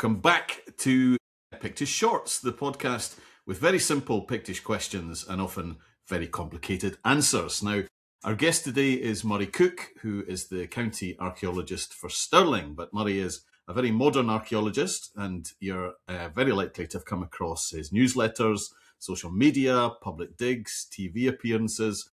welcome back to Pictish Shorts, the podcast with very simple Pictish questions and often very complicated answers. Now, our guest today is Murray Cook, who is the county archaeologist for Stirling, but Murray is a very modern archaeologist, and you're very likely to have come across his newsletters, social media, public digs, TV appearances.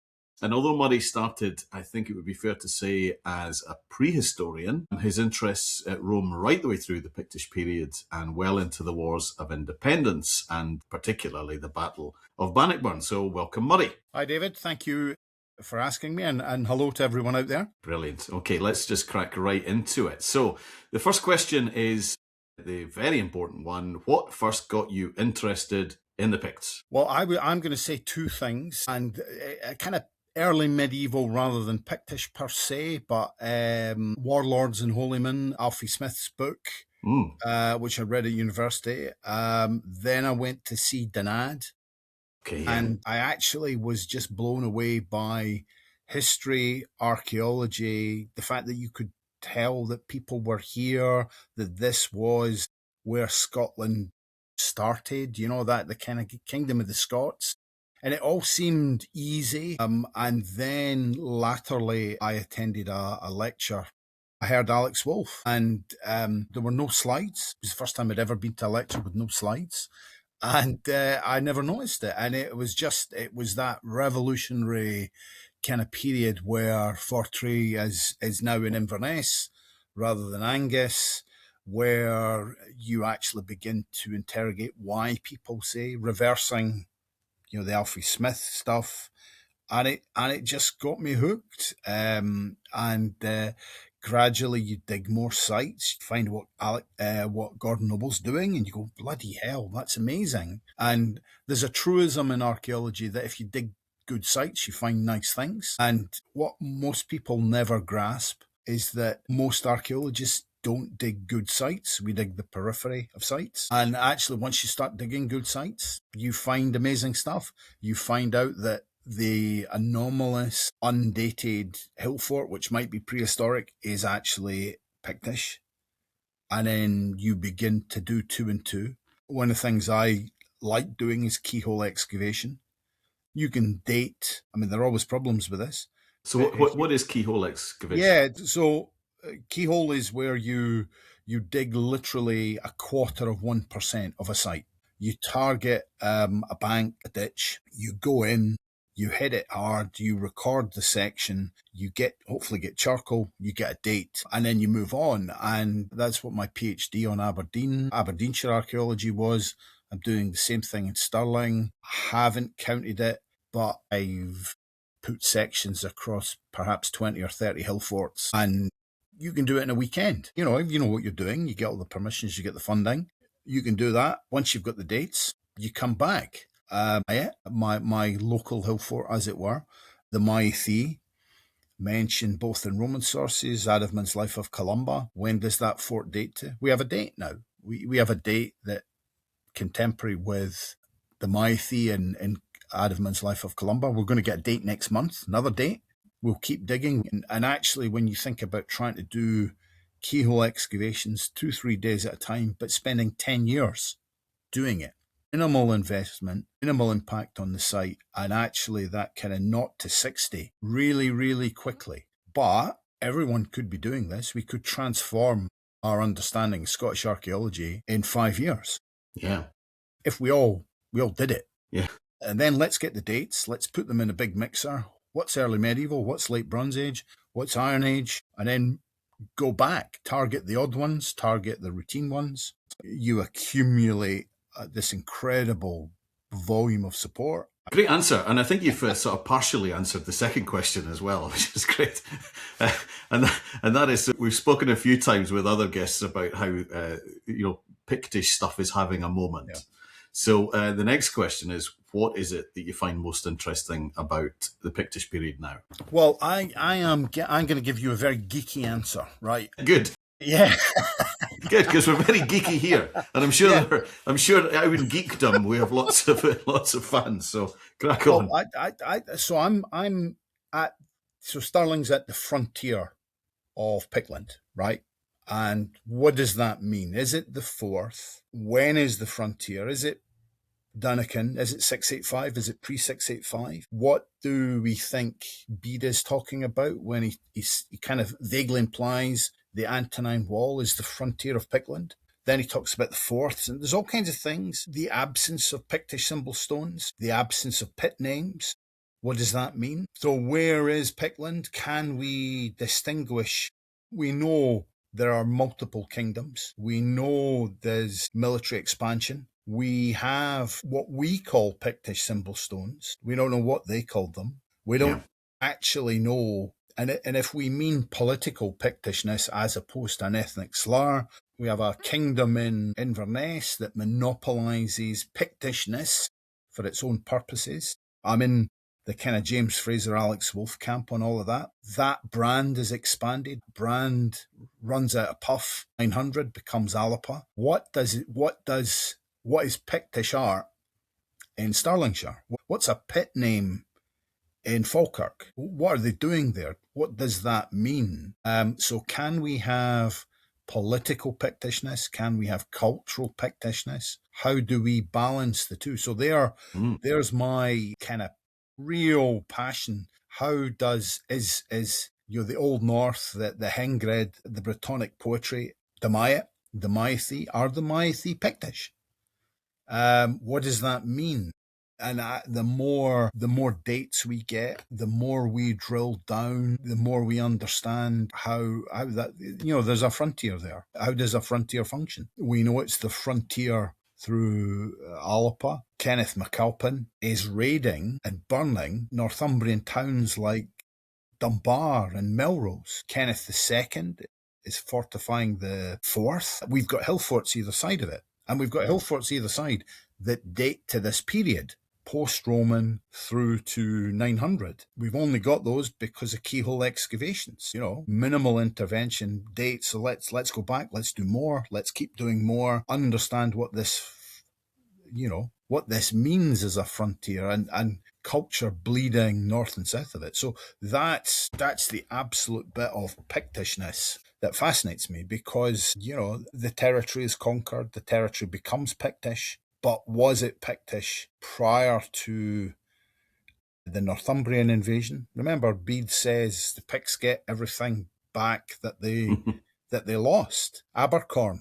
And although Murray started, I think it would be fair to say, as a prehistorian, his interests roam right the way through the Pictish period and well into the Wars of Independence, and particularly the Battle of Bannockburn. So welcome, Murray. Hi, David. Thank you for asking me, and hello to everyone out there. Brilliant. Okay, let's just crack right into it. So the first question is the very important one. What first got you interested in the Picts? Well, I'm going to say two things, and kind of early medieval rather than Pictish per se, but Warlords and Holy Men, Alfie Smith's book, which I read at university. Then I went to see Danad. Okay, And I actually was just blown away by history, archaeology, the fact that you could tell that people were here, that this was where Scotland started, you know, that the kind of kingdom of the Scots. And it all seemed easy. And then latterly, I attended a lecture. I heard Alex Wolff, and there were no slides. It was the first time I'd ever been to a lecture with no slides. And I never noticed it. And it was that revolutionary kind of period where Fortray is now in Inverness rather than Angus, where you actually begin to interrogate why people say, reversing, you know, the Alfie Smith stuff. And it just got me hooked. Gradually you dig more sites, find what Gordon Noble's doing, and you go, bloody hell, that's amazing. And there's a truism in archaeology that if you dig good sites, you find nice things. And what most people never grasp is that most archaeologists don't dig good sites. We dig the periphery of sites. And actually, once you start digging good sites, you find amazing stuff. You find out that the anomalous, undated hill fort, which might be prehistoric, is actually Pictish. And then you begin to do two and two. One of the things I like doing is keyhole excavation. You can date. I mean, there are always problems with this. So what is keyhole excavation? Yeah, so keyhole is where you dig literally 0.25% of a site. You target a bank, a ditch, you go in, you hit it hard, you record the section, you hopefully get charcoal, you get a date, and then you move on. And that's what my PhD on Aberdeenshire archaeology was. I'm doing the same thing in Stirling. I haven't counted it, but I've put sections across perhaps 20 or 30 hill forts, and you can do it in a weekend. You know, if you know what you're doing, you get all the permissions, you get the funding, you can do that. Once you've got the dates, you come back. My local hill fort, as it were, the Maithee, mentioned both in Roman sources, Adamant's Life of Columba. When does that fort date to? We have a date now. We have a date that contemporary with the Maithee in Adamant's Life of Columba. We're going to get a date next month, another date. We'll keep digging. And actually, when you think about trying to do keyhole excavations 2-3 days at a time, but spending 10 years doing it, minimal investment, minimal impact on the site, and actually that kind of 0 to 60 really, really quickly. But everyone could be doing this. We could transform our understanding of Scottish archaeology in 5 years. Yeah. If we all did it. Yeah. And then let's get the dates. Let's put them in a big mixer. What's early medieval? What's late Bronze Age? What's Iron Age? And then go back, target the odd ones, target the routine ones. You accumulate this incredible volume of support. Great answer. And I think you've sort of partially answered the second question as well, which is great. And that is, we've spoken a few times with other guests about how, Pictish stuff is having a moment. Yeah. So the next question is, what is it that you find most interesting about the Pictish period now? Well, I'm going to give you a very geeky answer, right? Good. Yeah. Good, because we're very geeky here, and I'm sure out in geekdom we have lots of fans. So crack on. So Stirling's at the frontier of Pictland, right? And what does that mean? Is it the 4th? When is the frontier? Is it Dunican? Is it 685? Is it pre-685? What do we think Bede is talking about when he kind of vaguely implies the Antonine Wall is the frontier of Pictland? Then he talks about the 4th, and there's all kinds of things. The absence of Pictish symbol stones, the absence of pit names. What does that mean? So where is Pictland? Can we distinguish? We know there are multiple kingdoms. We know there's military expansion. We have what we call Pictish symbol stones. We don't know what they called them. We don't actually know. And if we mean political Pictishness as opposed to an ethnic slur, we have a kingdom in Inverness that monopolises Pictishness for its own purposes. I'm in the kind of James Fraser, Alex Wolff camp on all of that. That brand is expanded. Brand runs out of puff. 900 becomes Alapa. What is Pictish art in Stirlingshire? What's a pit name in Falkirk? What are they doing there? What does that mean? So can we have political Pictishness? Can we have cultural Pictishness? How do we balance the two? So there's my kind of real passion. How is the Old North, the Hengred, the Brittonic poetry, the Maithi, are the Maithi Pictish? What does that mean? And the more dates we get, the more we drill down, the more we understand how that, there's a frontier there. How does a frontier function? We know it's the frontier through Alapa. Kenneth MacAlpin is raiding and burning Northumbrian towns like Dunbar and Melrose. Kenneth II is fortifying the 4th. We've got hill forts either side of it. And we've got hill forts either side that date to this period, post-Roman through to 900. We've only got those because of keyhole excavations, minimal intervention dates. So let's go back, let's do more, let's keep doing more, understand what this means as a frontier and culture bleeding north and south of it. So that's the absolute bit of Pictishness that fascinates me, because, the territory is conquered, the territory becomes Pictish, but was it Pictish prior to the Northumbrian invasion? Remember, Bede says the Picts get everything back that they lost. Abercorn,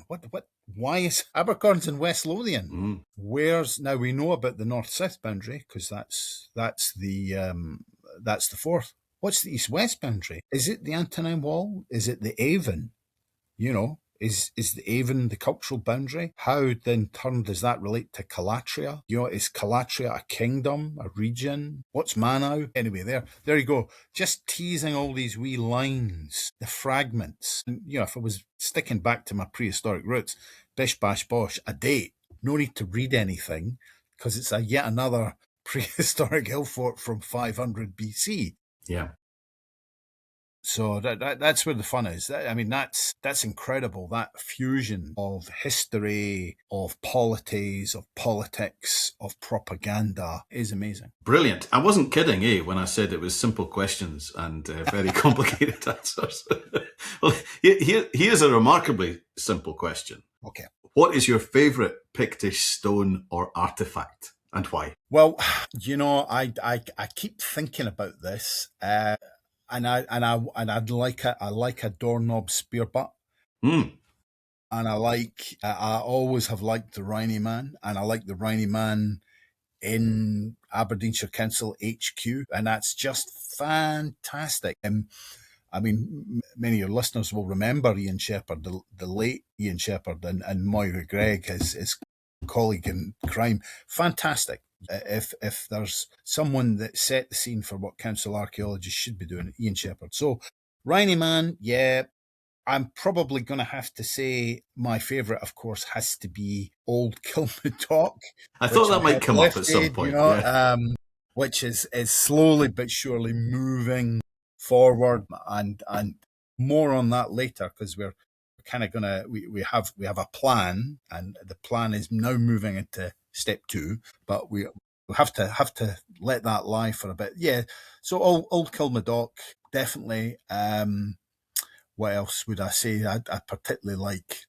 why is Abercorn's in West Lothian? Now we know about the north-south boundary because that's the 4th. What's the east-west boundary? Is it the Antonine Wall? Is it the Avon? Is the Avon the cultural boundary? How then turn does that relate to Calatria? Is Calatria a kingdom, a region? What's Manow? Anyway, there you go. Just teasing all these wee lines, the fragments. And, if I was sticking back to my prehistoric roots, bish bash bosh, a date. No need to read anything because it's yet another prehistoric hill fort from 500 BC. Yeah. So that's where the fun is. That's incredible. That fusion of history, of polities, of politics, of propaganda is amazing. Brilliant. I wasn't kidding, when I said it was simple questions and very complicated answers. Well, here's a remarkably simple question. Okay. What is your favourite Pictish stone or artefact, and why? Well, I keep thinking about this. And I like a doorknob spear butt. And I always have liked the Riney Man, and I like the Riney Man in Aberdeenshire Council HQ, and that's just fantastic. Many of your listeners will remember Ian Shepherd, the late Ian Shepherd, and Moira Gregg, his colleague in crime. Fantastic. If there's someone that set the scene for what council archaeologists should be doing, Ian Shepherd. So, Riney Man, yeah, I'm probably going to have to say my favourite, of course, has to be Old Kilmadock. I thought that might come up at some point. Which is slowly but surely moving forward, and more on that later, because we're kind of we have a plan, and the plan is now moving into step 2, but we have to let that lie for a bit. Yeah, so old Kilmadock, definitely. What else would I say I particularly like?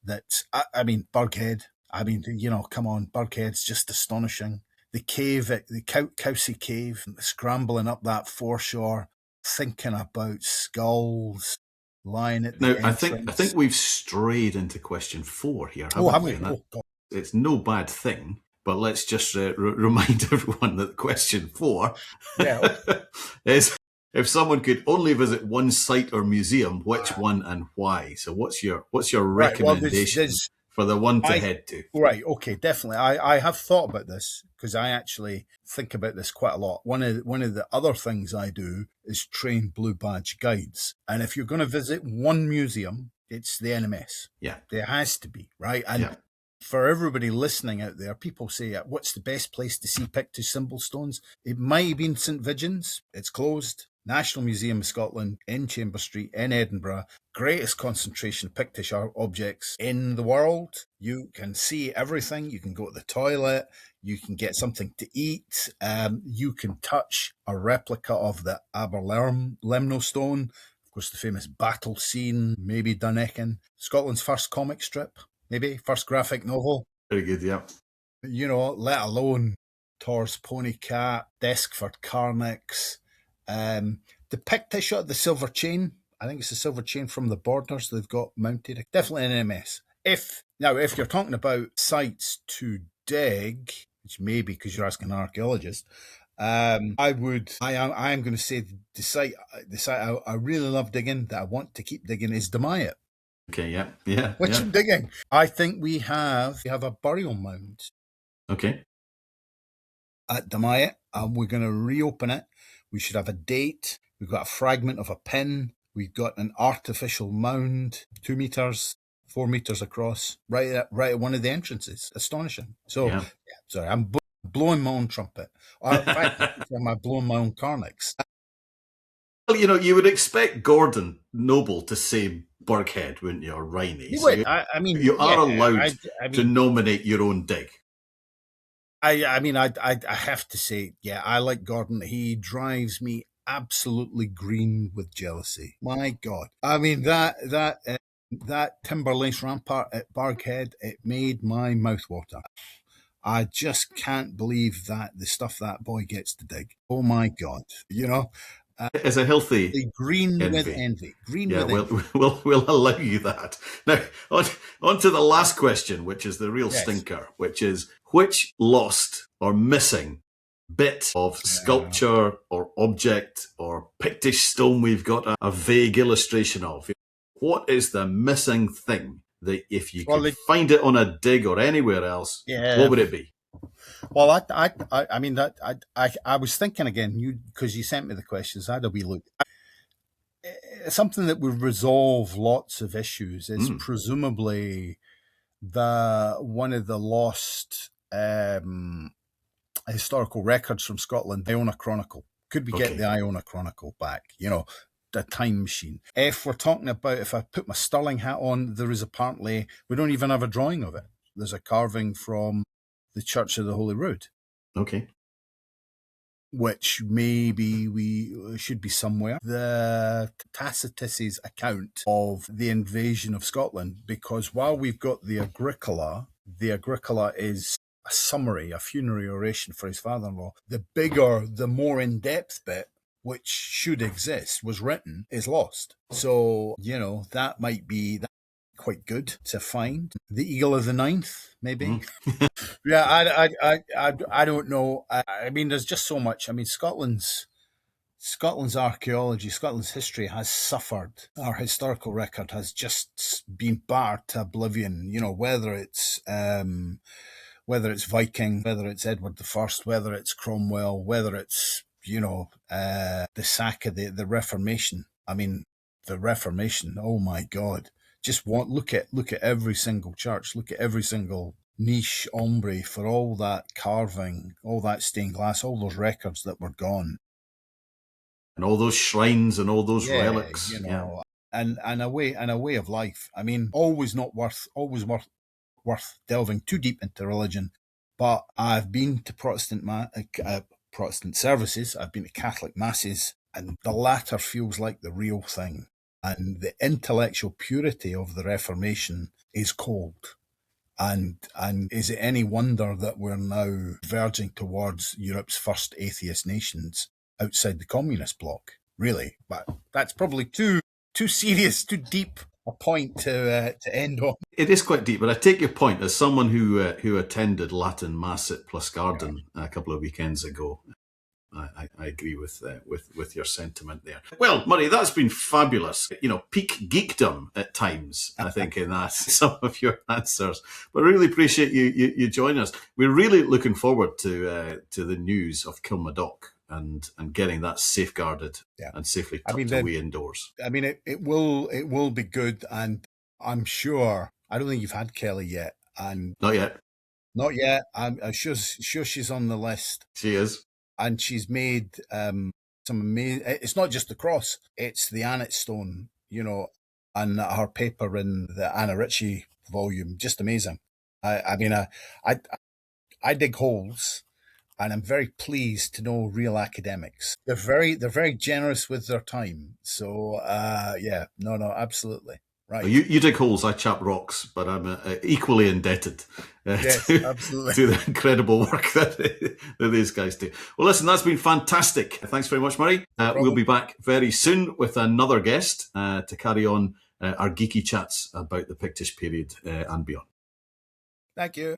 I mean, Burghead. I mean, come on, Burghead's just astonishing. The cave, the Cowsey Cave, scrambling up that foreshore, thinking about skulls lying at the Now, I think entrance. we've strayed into question 4 here, Oh, haven't have we? we? And Oh, God. it's no bad thing, but let's just remind everyone that question 4 Yeah, okay. is if someone could only visit one site or museum, which Uh, one and why? So what's your right. Well, recommendation for the one to I head to? right, okay, definitely. I have thought about this because I actually think about this quite a lot. One of the other things I do is train blue badge guides, and if you're going to visit one museum, it's the NMS. Yeah, There has to be, right? And yeah. for everybody listening out there, people say, what's the best place to see Pictish symbol stones? It might have been St. Vigin's. It's closed. National Museum of Scotland in Chamber Street in Edinburgh. Greatest concentration of Pictish objects in the world. You can see everything. You can go to the toilet. You can get something to eat. You can touch a replica of the Aberlemno stone. Of course, the famous battle scene, maybe Duneckin. Scotland's first comic strip. Maybe first graphic novel, Very good, yeah. let alone Thor's Pony Cat, Deskford Carnix, the Pictish, the silver chain. I think it's the silver chain from the borders they've got mounted. Definitely an MS. If you're talking about sites to dig, which may be because you're asking an archaeologist, I am going to say the site I really love digging, that I want to keep digging, is Demayet. Okay, yeah, yeah, Which yeah. I'm digging. I think we have a burial mound Okay. at Demayet, and we're going to reopen it. We should have a date. We've got a fragment of a pin. We've got an artificial mound, 2 meters, 4 meters across, right at one of the entrances. Astonishing. So, Yeah. sorry, I'm blowing my own trumpet. Or, in fact, I'm blowing my own carnix. Well, you would expect Gordon Noble to say Burghead, wouldn't you, or Riney? You So would. I mean, you are allowed I to mean, nominate your own dig. I have to say, yeah, I like Gordon. He drives me absolutely green with jealousy. My God, I mean that timber lace rampart at Barghead, it made my mouth water. I just can't believe that the stuff that boy gets to dig. Oh my God, It's a healthy the green with envy. envy, green Yeah, with envy. we'll allow you that. Now, on to the last question, which is the real Yes. stinker, which is which lost or missing bit of sculpture or object or Pictish stone we've got a vague illustration of? What is the missing thing that if you Well, could find it on a dig or anywhere else, what would it be? Well, I mean that I was thinking again, because you sent me the questions. I had a wee look. Something that would resolve lots of issues is presumably one of the lost historical records from Scotland, Iona Chronicle. Could we get the Iona Chronicle back? The time machine. If we're talking about, if I put my Stirling hat on, there is apparently, we don't even have a drawing of it. There's a carving from the Church of the Holy Rood. Okay. Which maybe we should be somewhere. The Tacitus's account of the invasion of Scotland, because while we've got the Agricola is a summary, a funerary oration for his father-in-law. The bigger, the more in-depth bit, which should exist, was written, is lost. So, that might be quite good to find. The Eagle of the Ninth, maybe. Yeah, I don't know. I mean, there's just so much. I mean, Scotland's archaeology, Scotland's history has suffered. Our historical record has just been battered to oblivion. Whether it's Viking, whether it's Edward I, whether it's Cromwell, whether it's the sack of the Reformation. I mean, the Reformation. Oh my God! Just look at every single church. Look at every single niche ombre for all that carving, all that stained glass, all those records that were gone, and all those shrines and all those relics, and a way of life. I mean, always worth delving too deep into religion. But I've been to Protestant services. I've been to Catholic masses, and the latter feels like the real thing. And the intellectual purity of the Reformation is cold. And is it any wonder that we're now verging towards Europe's first atheist nations outside the communist bloc? Really, but that's probably too serious, too deep a point to end on. It is quite deep, but I take your point. As someone who attended Latin Mass at Plusgarden a couple of weekends ago, I agree with your sentiment there. Well, Murray, that's been fabulous. Peak geekdom at times, I think, in that some of your answers. But I really appreciate you joining us. We're really looking forward to the news of Kilmadock and getting that safeguarded and safely tucked away indoors. I mean, it will be good, and I'm sure. I don't think you've had Kelly yet, and not yet. I'm sure she's on the list. She is. And she's made some amazing. It's not just the cross; it's the Annet stone, and her paper in the Anna Ritchie volume, just amazing. I dig holes, and I'm very pleased to know real academics. They're very generous with their time. So no, absolutely. Right. Well, you dig holes, I chap rocks, but I'm equally indebted to the incredible work that these guys do. Well, listen, that's been fantastic. Thanks very much, Murray. We'll be back very soon with another guest to carry on our geeky chats about the Pictish period and beyond. Thank you.